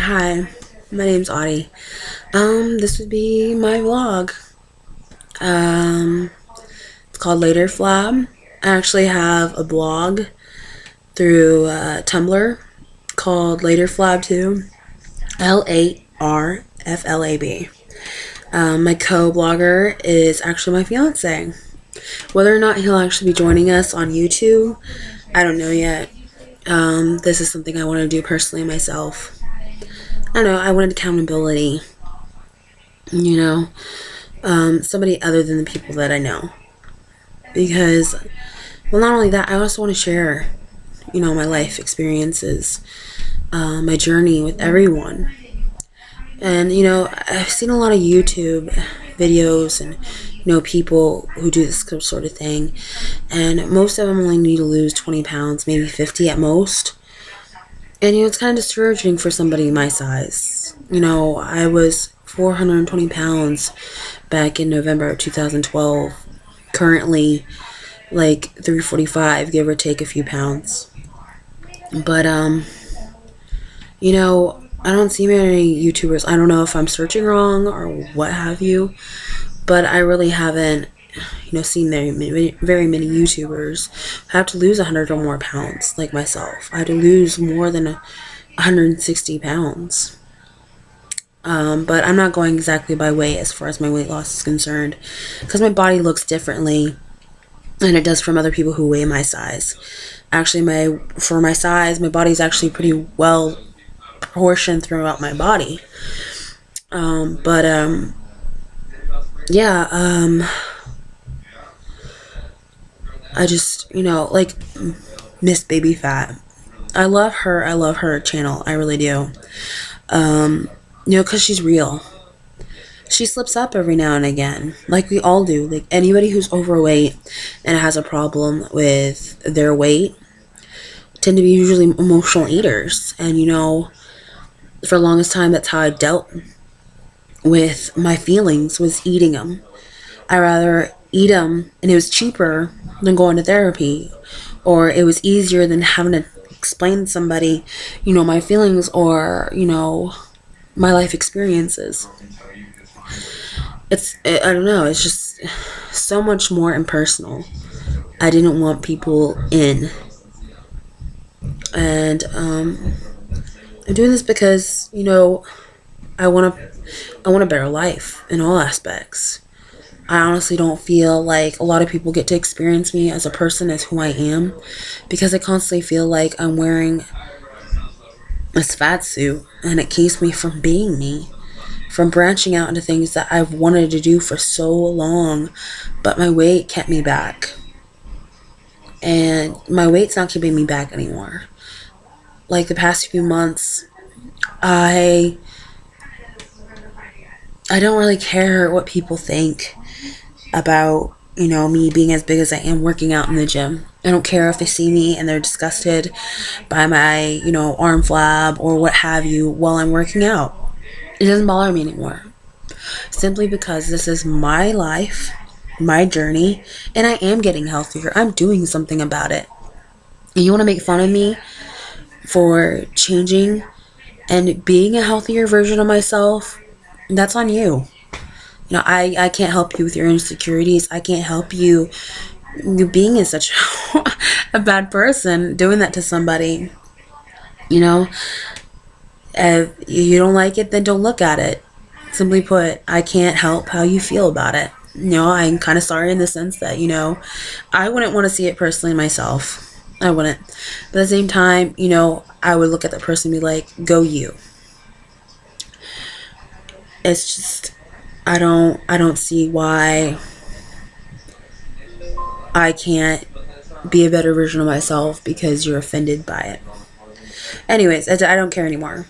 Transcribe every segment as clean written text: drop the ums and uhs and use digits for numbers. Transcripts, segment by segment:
Hi, my name's Audi. This would be my vlog. It's called L8rflab. I actually have a blog through Tumblr called L8rflab too. L8rflab. My co-blogger is actually my fiance. Whether or not he'll actually be joining us on YouTube, I don't know yet. This is something I want to do personally myself. I don't know, I wanted accountability. Somebody other than the people that I know. Because, well, not only that, I also want to share, my life experiences, my journey with everyone. And, I've seen a lot of YouTube videos and, people who do this sort of thing. And most of them only need to lose 20 pounds, maybe 50 at most. And, it's kind of discouraging for somebody my size. I was 420 pounds back in November of 2012. Currently, like 345, give or take a few pounds. But, I don't see many YouTubers. I don't know if I'm searching wrong or what have you. But I really haven't, seen very many YouTubers have to lose 100 or more pounds like myself. I had to lose more than 160 pounds. But I'm not going exactly by weight as far as my weight loss is concerned, because my body looks differently than it does from other people who weigh my size. Actually, for my size, my body's actually pretty well proportioned throughout my body. I just, Miss Baby Fat. I love her. I love her channel. I really do. Because she's real. She slips up every now and again, like we all do. Like anybody who's overweight and has a problem with their weight tend to be usually emotional eaters. And, for the longest time, that's how I dealt with my feelings, was eating them. I rather eat them, and it was cheaper than going to therapy, or it was easier than having to explain to somebody, my feelings or, my life experiences. I don't know, it's just so much more impersonal. I didn't want people in. And, I'm doing this because, I want a better life in all aspects. I honestly don't feel like a lot of people get to experience me as a person, as who I am, because I constantly feel like I'm wearing this fat suit, and it keeps me from being me, from branching out into things that I've wanted to do for so long, but my weight kept me back. And my weight's not keeping me back anymore. Like the past few months, I don't really care what people think about, me being as big as I am working out in the gym. I don't care if they see me and they're disgusted by my, arm flab or what have you while I'm working out. It doesn't bother me anymore. Simply because this is my life, my journey, and I am getting healthier. I'm doing something about it. And you want to make fun of me for changing and being a healthier version of myself? That's on you. I can't help you with your insecurities. I can't help you being in such a bad person, doing that to somebody. If you don't like it, then don't look at it. Simply put, I can't help how you feel about it. I'm kind of sorry in the sense that, I wouldn't want to see it personally myself. I wouldn't. But at the same time, I would look at that person and be like, go you. It's just, I don't see why I can't be a better version of myself because you're offended by it. Anyways, I don't care anymore.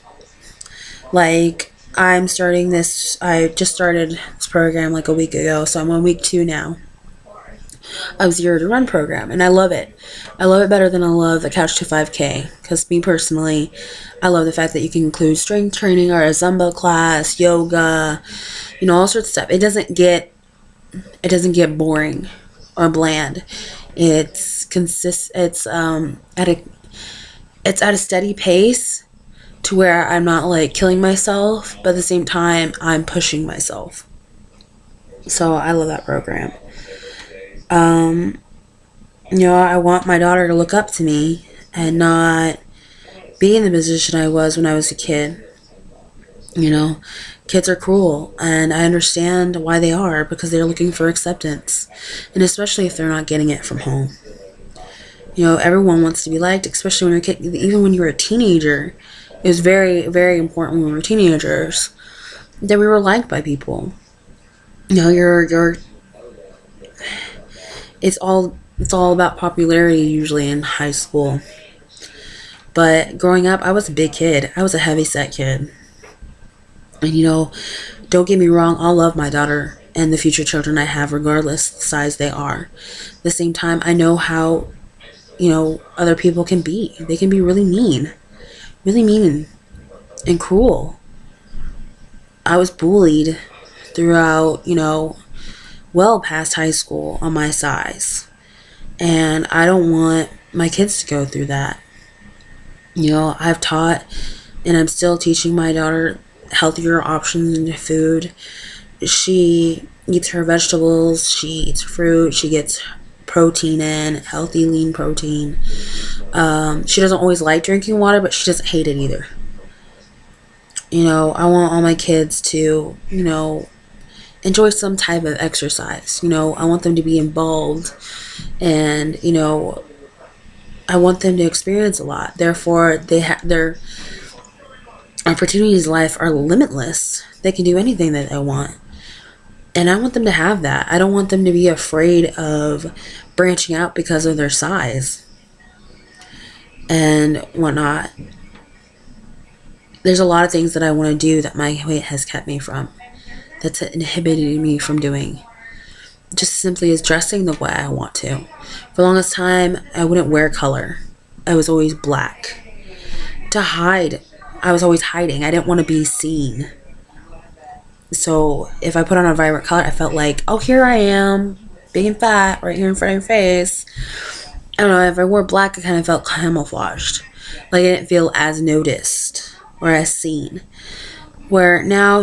Like, I just started this program like a week ago, so I'm on week 2 now of Zero to Run program, and I love it. I love it better than I love the Couch to 5K, because me personally, I love the fact that you can include strength training or a Zumba class, yoga, all sorts of stuff. It doesn't get boring or bland. It's at a steady pace, to where I'm not like killing myself, but at the same time, I'm pushing myself. So I love that program. I want my daughter to look up to me and not be in the position I was when I was a kid. Kids are cruel, and I understand why they are, because they're looking for acceptance, and especially if they're not getting it from home. Everyone wants to be liked, especially when you're a kid. Even when you were a teenager, it was very, very important when we were teenagers that we were liked by people. You're it's all about popularity usually in high school. But growing up, I was a big kid. I was a heavy-set kid. And don't get me wrong, I'll love my daughter and the future children I have regardless the size they are. At the same time, I know how other people can be. They can be really mean and cruel. I was bullied throughout, well past high school on my size. And I don't want my kids to go through that. I've taught and I'm still teaching my daughter healthier options in food. She eats her vegetables, she eats fruit, she gets protein in, healthy, lean protein. She doesn't always like drinking water, but she doesn't hate it either. I want all my kids to, enjoy some type of exercise. I want them to be involved, and, I want them to experience a lot. Therefore, their opportunities in life are limitless. They can do anything that they want. And I want them to have that. I don't want them to be afraid of branching out because of their size and whatnot. There's a lot of things that I want to do that my weight has kept me from. That's inhibited me from doing. Just simply as dressing the way I want to. For the longest time, I wouldn't wear color. I was always black. To hide, I was always hiding. I didn't want to be seen. So if I put on a vibrant color, I felt like, oh, here I am, big and fat, right here in front of your face. I don't know, if I wore black, I kind of felt camouflaged. Like I didn't feel as noticed or as seen. Where now,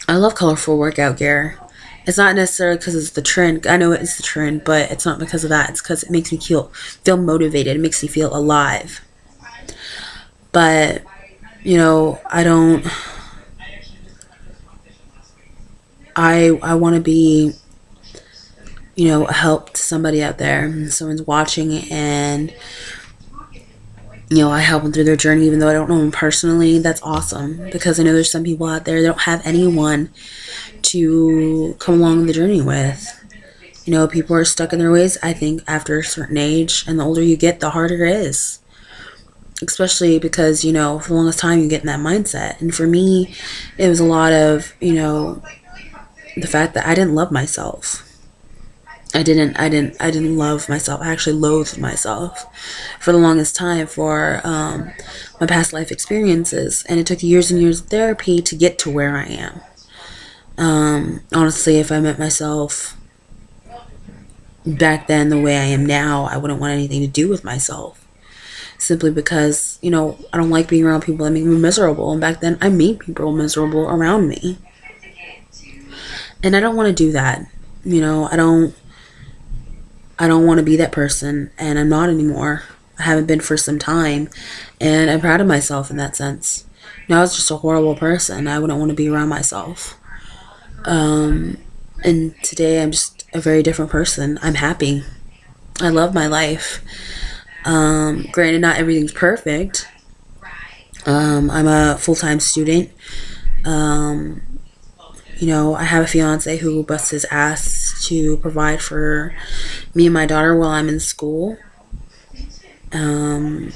I love colorful workout gear. It's not necessarily because it's the trend. I know it's the trend, but it's not because of that. It's because it makes me feel motivated. It makes me feel alive. But, I want to be, a help to somebody out there. Someone's watching and, I help them through their journey even though I don't know them personally. That's awesome, because I know there's some people out there that don't have anyone to come along the journey with. People are stuck in their ways, I think, after a certain age, and the older you get, the harder it is. Especially because, for the longest time you get in that mindset. And for me, it was a lot of, the fact that I didn't love myself. I didn't love myself. I actually loathed myself for the longest time for my past life experiences. And it took years and years of therapy to get to where I am. Honestly, if I met myself back then the way I am now, I wouldn't want anything to do with myself. Simply because, I don't like being around people that make me miserable. And back then, I made people miserable around me. And I don't want to do that. I don't want to be that person, and I'm not anymore. I haven't been for some time, and I'm proud of myself in that sense. I was just a horrible person. I wouldn't want to be around myself. And today I'm just a very different person. I'm happy. I love my life. Granted, not everything's perfect. I'm a full-time student. I have a fiance who busts his ass to provide for me and my daughter while I'm in school. And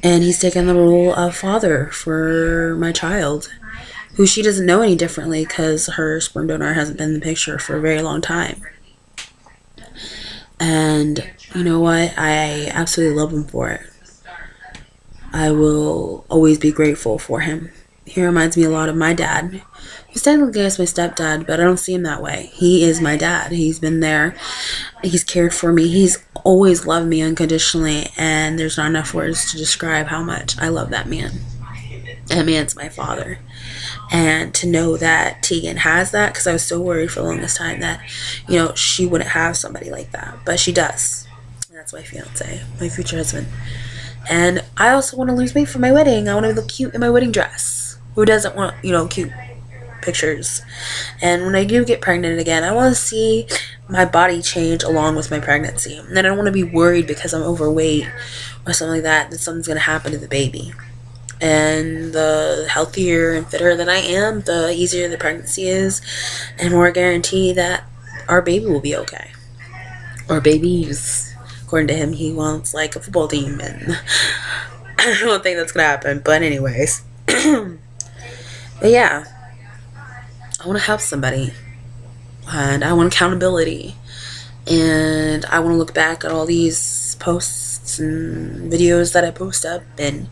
he's taken the role of father for my child, who she doesn't know any differently because her sperm donor hasn't been in the picture for a very long time. And you know what? I absolutely love him for it. I will always be grateful for him, He reminds me a lot of my dad. He's technically my stepdad, but I don't see him that way. He is my dad. He's been there. He's cared for me. He's always loved me unconditionally, and there's not enough words to describe how much I love that man. That man's my father. And to know that Tegan has that, because I was so worried for the longest time that, she wouldn't have somebody like that. But she does. And that's my fiance, my future husband. And I also want to lose weight for my wedding. I want to look cute in my wedding dress. Who doesn't want, cute pictures? And when I do get pregnant again, I want to see my body change along with my pregnancy. And I don't want to be worried because I'm overweight or something like that something's going to happen to the baby. And the healthier and fitter that I am, the easier the pregnancy is, and more guarantee that our baby will be okay. Or babies. According to him, he wants like a football team, and I don't think that's gonna happen. But anyways, but yeah, I want to help somebody, and I want accountability, and I want to look back at all these posts and videos that I post up and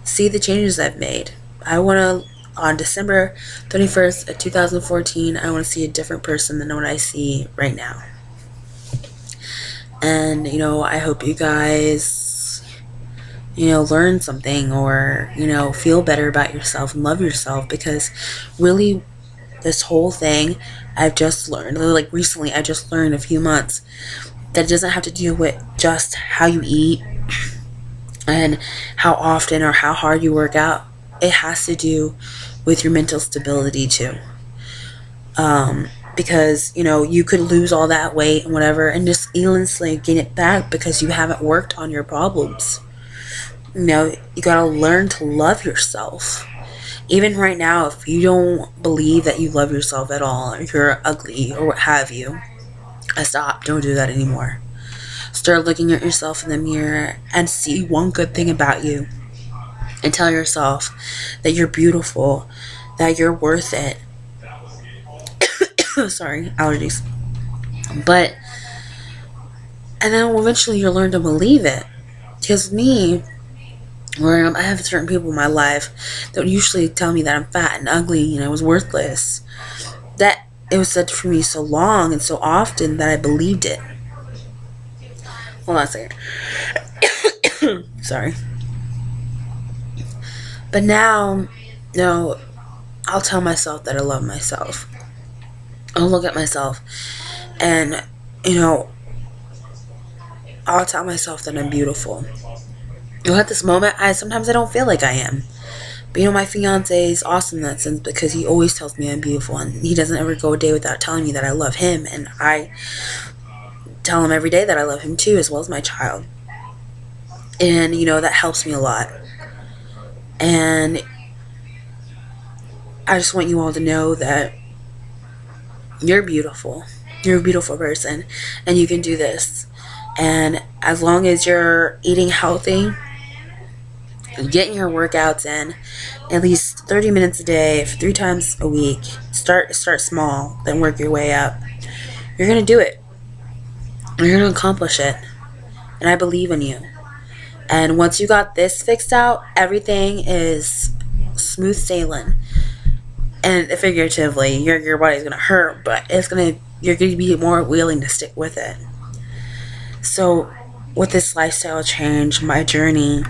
see the changes I've made. I want to, on December 31st of 2014, I want to see a different person than what I see right now. And, I hope you guys, learn something or, feel better about yourself and love yourself, because really this whole thing I've just learned, like recently I just learned a few months, that it doesn't have to do with just how you eat and how often or how hard you work out. It has to do with your mental stability too. Because, you could lose all that weight and whatever and just endlessly gain it back because you haven't worked on your problems. You gotta learn to love yourself. Even right now, if you don't believe that you love yourself at all, or you're ugly or what have you, stop. Don't do that anymore. Start looking at yourself in the mirror and see one good thing about you. And tell yourself that you're beautiful, that you're worth it. Sorry, allergies. And then eventually you'll learn to believe it. Because me, where I have certain people in my life that would usually tell me that I'm fat and ugly and I was worthless. That it was said for me so long and so often that I believed it. Hold on a second. Sorry. But now, I'll tell myself that I love myself. I'll look at myself and, I'll tell myself that I'm beautiful. At this moment, sometimes I don't feel like I am. But, my fiance is awesome in that sense because he always tells me I'm beautiful, and he doesn't ever go a day without telling me that I love him, and I tell him every day that I love him too, as well as my child. And, that helps me a lot. And I just want you all to know that you're beautiful. You're a beautiful person, and you can do this. And as long as you're eating healthy, getting your workouts in, at least 30 minutes a day, 3 times a week, start small, then work your way up. You're going to do it. You're going to accomplish it. And I believe in you. And once you got this fixed out, everything is smooth sailing. And figuratively, your body's gonna hurt, but you're gonna be more willing to stick with it. So, with this lifestyle change, my journey,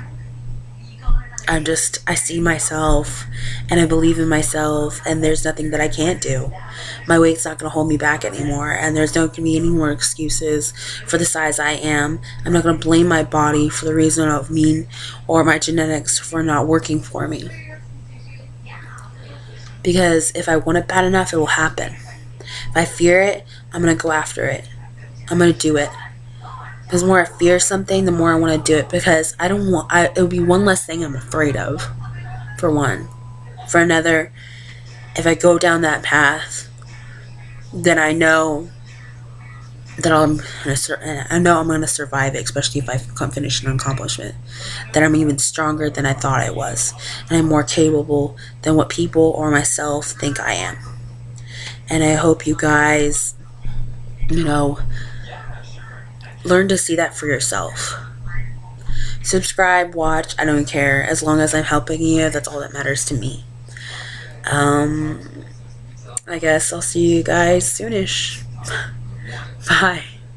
I see myself, and I believe in myself, and there's nothing that I can't do. My weight's not gonna hold me back anymore, and there's not gonna be any more excuses for the size I am. I'm not gonna blame my body for the reason of me or my genetics for not working for me. Because if I want it bad enough, it will happen. If I fear it, I'm going to go after it. I'm going to do it. Because the more I fear something, the more I want to do it. Because it would be one less thing I'm afraid of. For one. For another, if I go down that path, then I know that I'm going to survive it, especially if I finish an accomplishment. That I'm even stronger than I thought I was, and I'm more capable than what people or myself think I am. And I hope you guys, learn to see that for yourself. Subscribe, watch, I don't care. As long as I'm helping you, that's all that matters to me. I guess I'll see you guys soonish. Bye.